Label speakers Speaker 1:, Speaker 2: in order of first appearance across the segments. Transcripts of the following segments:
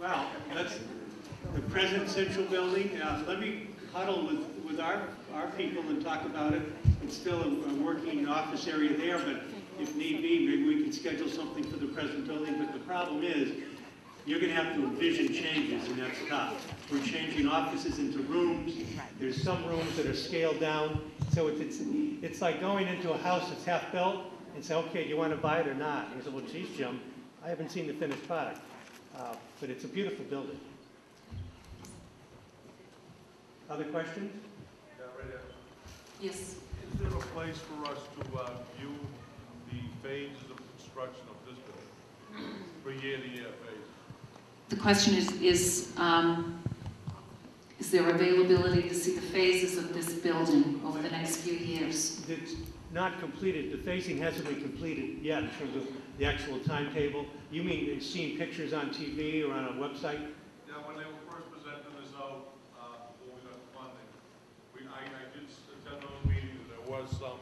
Speaker 1: Well, that's the present central building. Let me huddle with our people and talk about it. It's still a working office area there, but if need be, maybe we can schedule something for the present building. But the problem is, you're going to have to envision changes, and that's tough. We're changing offices into rooms. There's some rooms that are scaled down. So it's like going into a house that's half built and say, okay, do you want to buy it or not? And you say, well, geez, Jim, I haven't seen the finished product. But it's a beautiful building. Other questions?
Speaker 2: Yeah, right here.
Speaker 3: Yes.
Speaker 2: Is there a place for us to view the phases of construction of this building for year-to-year phase?
Speaker 3: The question is there availability to see the phases of this building over the next few years?
Speaker 1: It's not completed. The phasing hasn't been completed yet in terms of the actual timetable. You mean seeing pictures on TV or on a website?
Speaker 2: Yeah, when they were first presenting this out, before we got the funding, I did attend those meetings, and there was some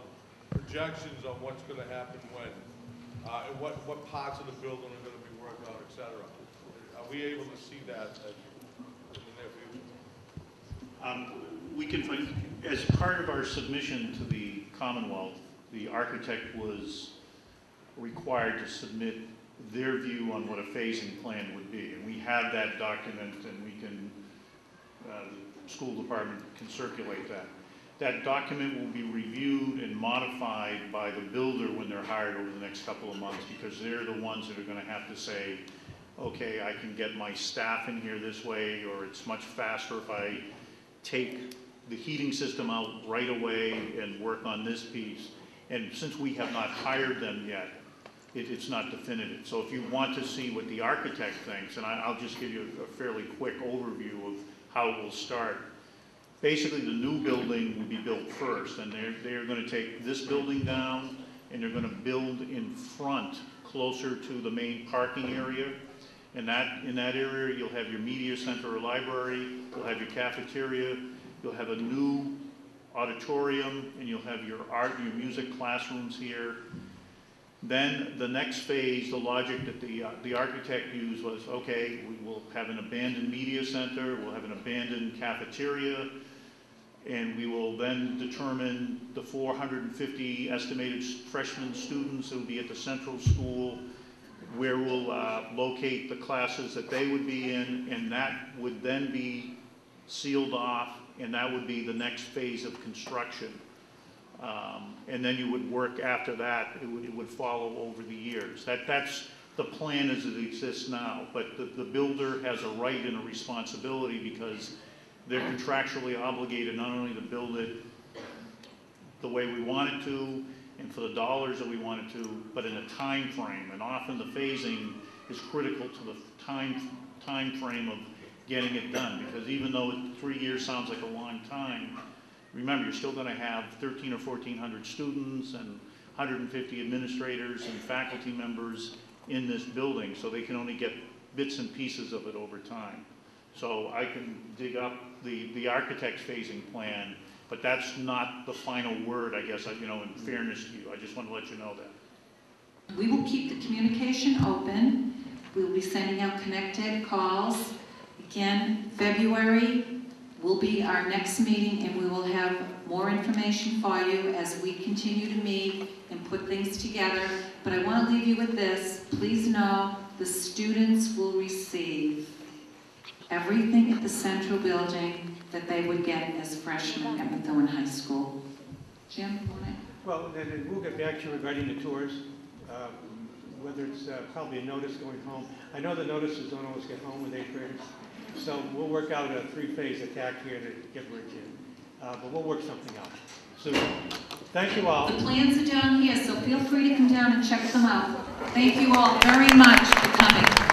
Speaker 2: projections on what's going to happen when, and what parts of the building are going to be worked out, et cetera. Are we able to see that in the near future?
Speaker 4: We can find, as part of our submission to the Commonwealth, the architect was required to submit their view on what a phasing plan would be. And we have that document, and we can, the school department can circulate that. That document will be reviewed and modified by the builder when they're hired over the next couple of months, because they're the ones that are going to have to say, okay, I can get my staff in here this way, or it's much faster if I take the heating system out right away and work on this piece. And since we have not hired them yet, it's not definitive. So if you want to see what the architect thinks, and I'll just give you a fairly quick overview of how it will start. Basically, the new building will be built first, and they're going to take this building down, and they're going to build in front, closer to the main parking area. And in that area, you'll have your media center or library, you'll have your cafeteria, you'll have a new auditorium, and you'll have your art and your music classrooms here. Then the next phase, the logic that the architect used was, okay, we will have an abandoned media center, we'll have an abandoned cafeteria, and we will then determine the 450 estimated freshman students that will be at the central school, where we'll locate the classes that they would be in, and that would then be sealed off, and that would be the next phase of construction. And then you would work after that. It would follow over the years. That's the plan as it exists now. But the builder has a right and a responsibility, because they're contractually obligated not only to build it the way we want it to and for the dollars that we want it to, but in a time frame. And often the phasing is critical to the time frame of getting it done, because even though 3 years sounds like a long time, remember, you're still going to have 1,300 or 1,400 students and 150 administrators and faculty members in this building, so they can only get bits and pieces of it over time. So I can dig up the architect's phasing plan, but that's not the final word, I guess, you know, in fairness to you. I just want to let you know that.
Speaker 3: We will keep the communication open. We will be sending out connected calls. Again, February will be our next meeting, and we will have more information for you as we continue to meet and put things together. But I want to leave you with this. Please know the students will receive everything at the central building that they would get as freshmen at Methuen High School. Jim, you want to?
Speaker 1: Well, then we'll get back to you regarding the tours, whether it's probably a notice going home. I know the notices don't always get home with 8th graders, so we'll work out a 3-phase attack here to get where it's in. But we'll work something out. So, thank you all.
Speaker 3: The plans are down here, so feel free to come down and check them out. Thank you all very much for coming.